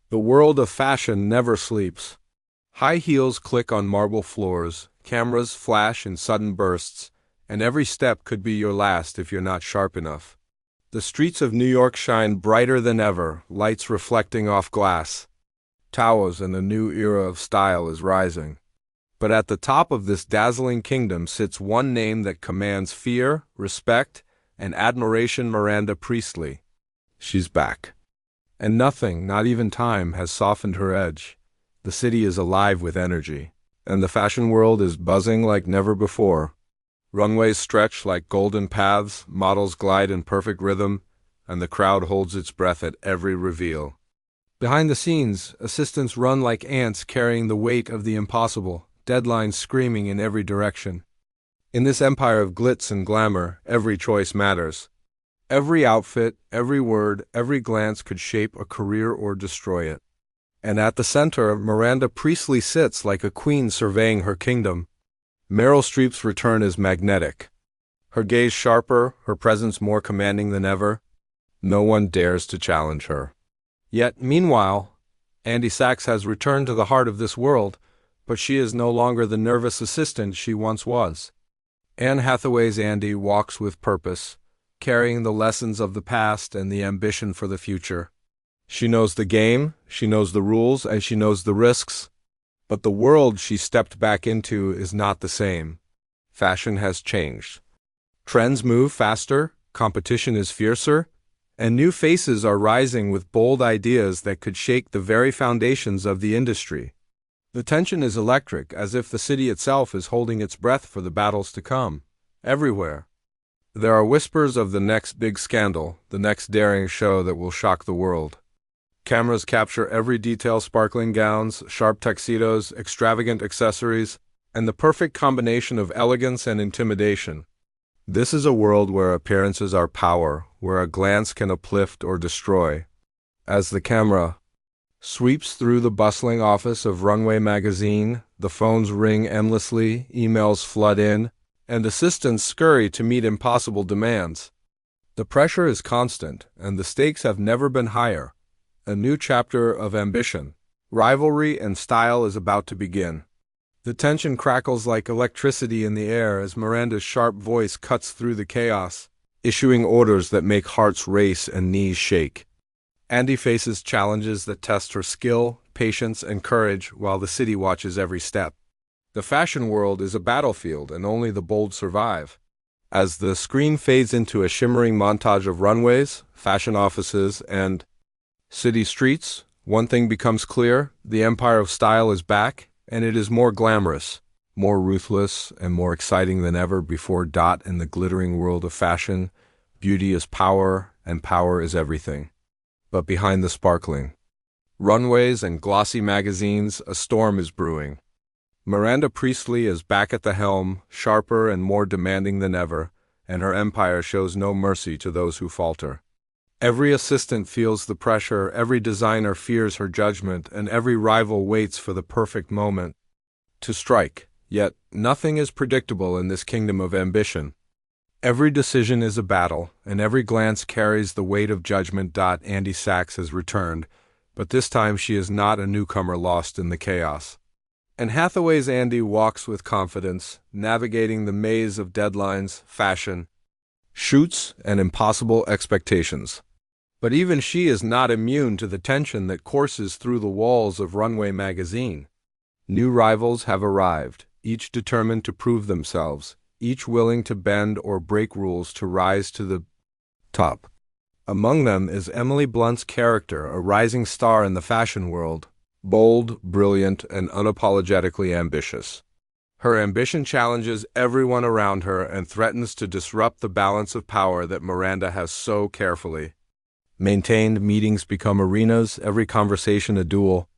The world of fashion never sleeps. High heels click on marble floors, cameras flash in sudden bursts, and every step could be your last if you're not sharp enough. The streets of New York shine brighter than ever, lights reflecting off glass. Towers and a new era of style is rising. But at the top of this dazzling kingdom sits one name that commands fear, respect, and admiration: Miranda Priestly. She's back. And nothing, not even time, has softened her edge. The city is alive with energy, and the fashion world is buzzing like never before. Runways stretch like golden paths, models glide in perfect rhythm, and the crowd holds its breath at every reveal. Behind the scenes, assistants run like ants carrying the weight of the impossible, deadlines screaming in every direction. In this empire of glitz and glamour, every choice matters. Every outfit, every word, every glance could shape a career or destroy it. And at the center, Miranda Priestly sits like a queen surveying her kingdom. Meryl Streep's return is magnetic. Her gaze sharper, her presence more commanding than ever. No one dares to challenge her. Yet, meanwhile, Andy Sachs has returned to the heart of this world, but she is no longer the nervous assistant she once was. Anne Hathaway's Andy walks with purpose, carrying the lessons of the past and the ambition for the future. She knows the game, she knows the rules, and she knows the risks. But the world she stepped back into is not the same. Fashion has changed. Trends move faster, competition is fiercer, and new faces are rising with bold ideas that could shake the very foundations of the industry. The tension is electric, as if the city itself is holding its breath for the battles to come. Everywhere there are whispers of the next big scandal, the next daring show that will shock the world. Cameras capture every detail: sparkling gowns, sharp tuxedos, extravagant accessories, and the perfect combination of elegance and intimidation. This is a world where appearances are power, where a glance can uplift or destroy. As the camera sweeps through the bustling office of Runway Magazine, the phones ring endlessly, emails flood in, and assistants scurry to meet impossible demands. The pressure is constant, and the stakes have never been higher. A new chapter of ambition, rivalry, and style is about to begin. The tension crackles like electricity in the air as Miranda's sharp voice cuts through the chaos, issuing orders that make hearts race and knees shake. Andy faces challenges that test her skill, patience, and courage while the city watches every step. The fashion world is a battlefield, and only the bold survive. As the screen fades into a shimmering montage of runways, fashion offices, and city streets, one thing becomes clear: the empire of style is back, and it is more glamorous, more ruthless, and more exciting than ever before. In the glittering world of fashion, beauty is power, and power is everything. But behind the sparkling runways and glossy magazines, a storm is brewing. Miranda Priestly is back at the helm, sharper and more demanding than ever, and her empire shows no mercy to those who falter. Every assistant feels the pressure, every designer fears her judgment, and every rival waits for the perfect moment to strike. Yet, nothing is predictable in this kingdom of ambition. Every decision is a battle, and every glance carries the weight of judgment. Andy Sachs has returned, but this time she is not a newcomer lost in the chaos. And Hathaway's Andy walks with confidence, navigating the maze of deadlines, fashion, shoots, and impossible expectations. But even she is not immune to the tension that courses through the walls of Runway Magazine. New rivals have arrived, each determined to prove themselves, each willing to bend or break rules to rise to the top. Among them is Emily Blunt's character, a rising star in the fashion world, bold, brilliant, and unapologetically ambitious. Her ambition challenges everyone around her and threatens to disrupt the balance of power that Miranda has so carefully maintained. Meetings become arenas, every conversation a duel.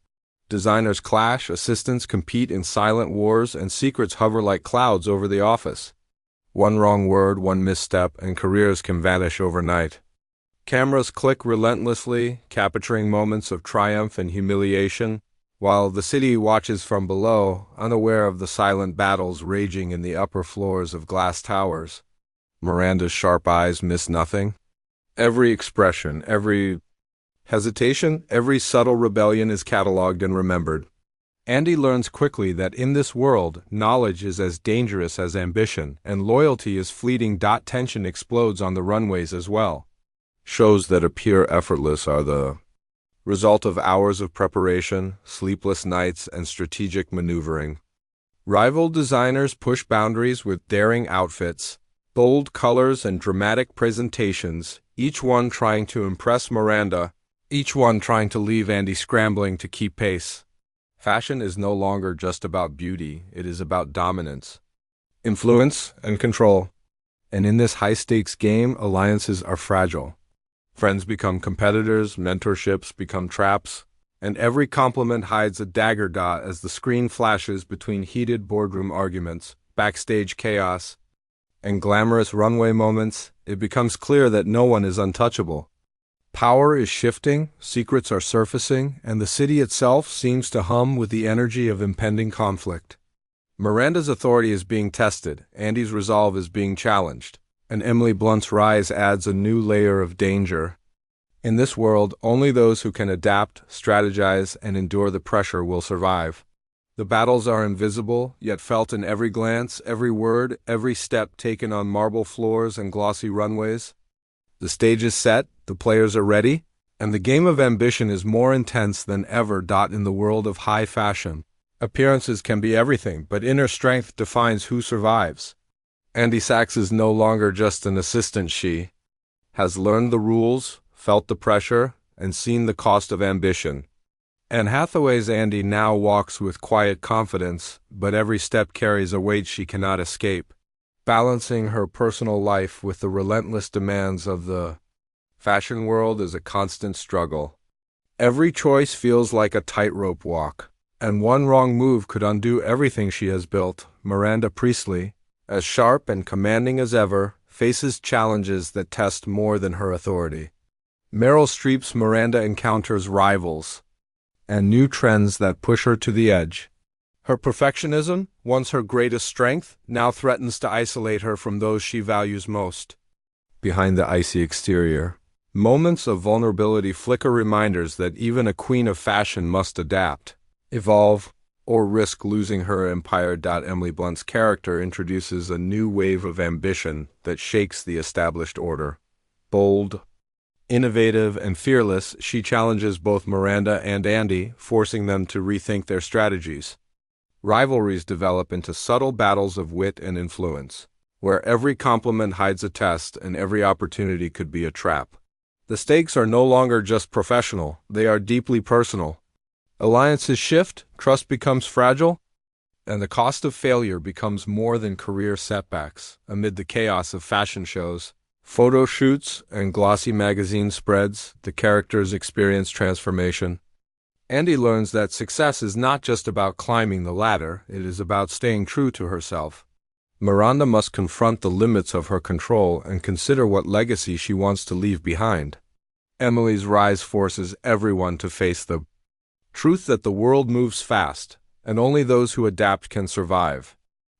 Designers clash, assistants compete in silent wars, and secrets hover like clouds over the office. One wrong word, one misstep, and careers can vanish overnight. Cameras click relentlessly, capturing moments of triumph and humiliation, while the city watches from below, unaware of the silent battles raging in the upper floors of glass towers. Miranda's sharp eyes miss nothing. Every expression, every hesitation, every subtle rebellion is catalogued and remembered. Andy learns quickly that in this world, knowledge is as dangerous as ambition, and loyalty is fleeting. Tension explodes on the runways as well. Shows that appear effortless are the result of hours of preparation, sleepless nights, and strategic maneuvering. Rival designers push boundaries with daring outfits, bold colors, and dramatic presentations, each one trying to impress Miranda, each one trying to leave Andy scrambling to keep pace. Fashion is no longer just about beauty, it is about dominance, influence, and control. And in this high-stakes game, alliances are fragile. Friends become competitors, mentorships become traps, and every compliment hides a dagger. As the screen flashes between heated boardroom arguments, backstage chaos, and glamorous runway moments, it becomes clear that no one is untouchable. Power is shifting, secrets are surfacing, and the city itself seems to hum with the energy of impending conflict. Miranda's authority is being tested, Andy's resolve is being challenged, and Emily Blunt's rise adds a new layer of danger. In this world, only those who can adapt, strategize, and endure the pressure will survive. The battles are invisible, yet felt in every glance, every word, every step taken on marble floors and glossy runways. The stage is set, the players are ready, and the game of ambition is more intense than ever. In the world of high fashion, appearances can be everything, but inner strength defines who survives. Andy Sachs is no longer just an assistant. She has learned the rules, felt the pressure, and seen the cost of ambition. Anne Hathaway's Andy now walks with quiet confidence, but every step carries a weight she cannot escape. Balancing her personal life with the relentless demands of the fashion world is a constant struggle. Every choice feels like a tightrope walk, and one wrong move could undo everything she has built. Miranda Priestly, as sharp and commanding as ever, faces challenges that test more than her authority. Meryl Streep's Miranda encounters rivals and new trends that push her to the edge. Her perfectionism, once her greatest strength, now threatens to isolate her from those she values most. Behind the icy exterior, moments of vulnerability flicker, reminders that even a queen of fashion must adapt, evolve, or risk losing her empire. Emily Blunt's character introduces a new wave of ambition that shakes the established order. Bold, innovative, and fearless, she challenges both Miranda and Andy, forcing them to rethink their strategies. Rivalries develop into subtle battles of wit and influence, where every compliment hides a test and every opportunity could be a trap. The stakes are no longer just professional, they are deeply personal. Alliances shift, trust becomes fragile, and the cost of failure becomes more than career setbacks. Amid the chaos of fashion shows, photo shoots, and glossy magazine spreads, the characters experience transformation. Andy learns that success is not just about climbing the ladder, it is about staying true to herself. Miranda must confront the limits of her control and consider what legacy she wants to leave behind. Emily's rise forces everyone to face the truth that the world moves fast, and only those who adapt can survive.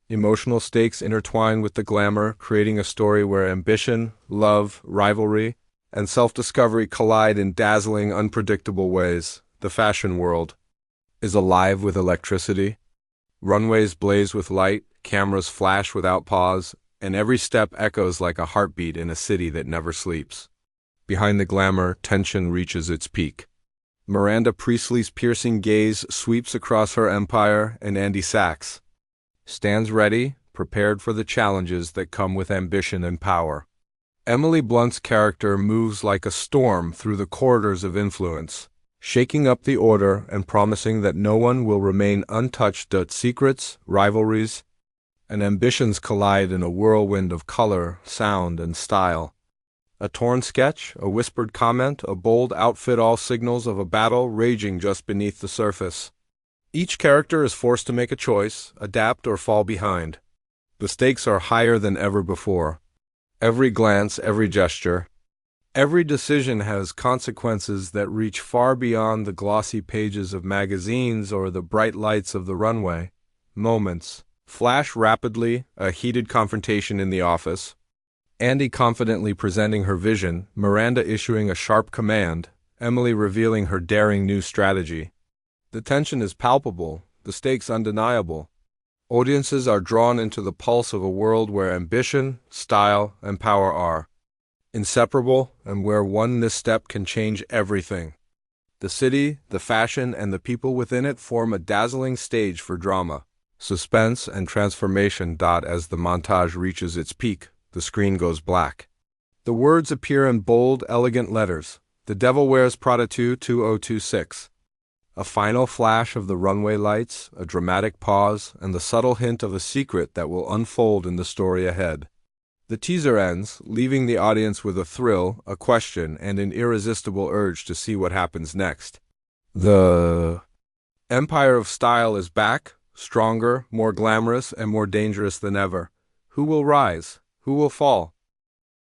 Emotional stakes intertwine with the glamour, creating a story where ambition, love, rivalry, and self-discovery collide in dazzling, unpredictable ways. The fashion world is alive with electricity. Runways blaze with light, cameras flash without pause, and every step echoes like a heartbeat in a city that never sleeps. Behind the glamour, tension reaches its peak. Miranda Priestly's piercing gaze sweeps across her empire, and Andy Sachs stands ready, prepared for the challenges that come with ambition and power. Emily Blunt's character moves like a storm through the corridors of influence, shaking up the order and promising that no one will remain untouched. Secrets, rivalries, and ambitions collide in a whirlwind of color, sound, and style. A torn sketch, a whispered comment, a bold outfit, all signals of a battle raging just beneath the surface. Each character is forced to make a choice, adapt or fall behind. The stakes are higher than ever before. Every glance, every gesture, every decision has consequences that reach far beyond the glossy pages of magazines or the bright lights of the runway. Moments flash rapidly, a heated confrontation in the office, Andy confidently presenting her vision, Miranda issuing a sharp command, Emily revealing her daring new strategy. The tension is palpable, the stakes undeniable. Audiences are drawn into the pulse of a world where ambition, style, and power are inseparable, and where one misstep can change everything. The city, the fashion, and the people within it form a dazzling stage for drama, suspense, and transformation. As the montage reaches its peak, the screen goes black. The words appear in bold, elegant letters. The Devil Wears Prada 2 2026. A final flash of the runway lights, a dramatic pause, and the subtle hint of a secret that will unfold in the story ahead. The teaser ends, leaving the audience with a thrill, a question, and an irresistible urge to see what happens next. The Empire of Style is back, stronger, more glamorous, and more dangerous than ever. Who will rise? Who will fall?